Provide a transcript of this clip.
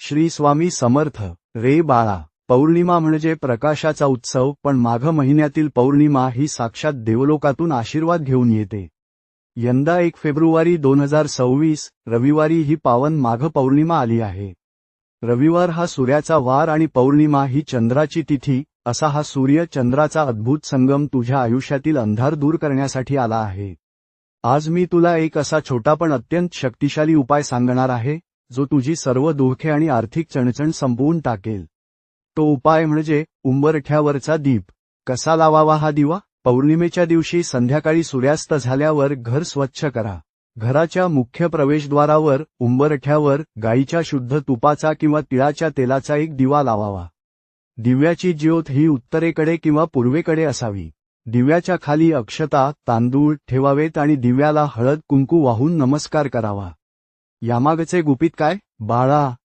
श्री स्वामी समर्थ. रे बाळा, पौर्णिमा म्हणजे प्रकाशाचा उत्सव, पण माघ महिन्यातील पौर्णिमा ही साक्षात देवलोकातून आशीर्वाद घेऊन येते. यंदा 1 फेब्रुवारी 2026 रविवारी ही पावन माघ पौर्णिमा आली आहे. रविवार हा सूर्याचा वार आणि पौर्णिमा ही चंद्राची तिथी. असा हा सूर्य चंद्राचा अद्भुत संगम तुझ्या आयुष्यातील अंधार दूर करण्यासाठी आला आहे. आज मी तुला एक असा छोटा पण अत्यंत शक्तिशाली उपाय सांगणार आहे, जो तुझी सर्व दुःखे आणि आर्थिक चणचण संपवून टाकेल. तो उपाय म्हणजे उंबरठ्यावरचा दीप. कसा लावावा हा दिवा? पौर्णिमेच्या दिवशी संध्याकाळी सूर्यास्त झाल्यावर घर स्वच्छ करा. घराच्या मुख्य प्रवेशद्वारावर उंबरठ्यावर गाईच्या शुद्ध तुपाचा किंवा तिळाच्या तेलाचा एक दिवा लावावा. दिव्याची ज्योत ही उत्तरेकडे किंवा पूर्वेकडे असावी. दिव्याच्या खाली अक्षता, तांदूळ ठेवावेत आणि दिव्याला हळद कुंकू वाहून नमस्कार करावा. यामागचे गुपित काय? बाळा,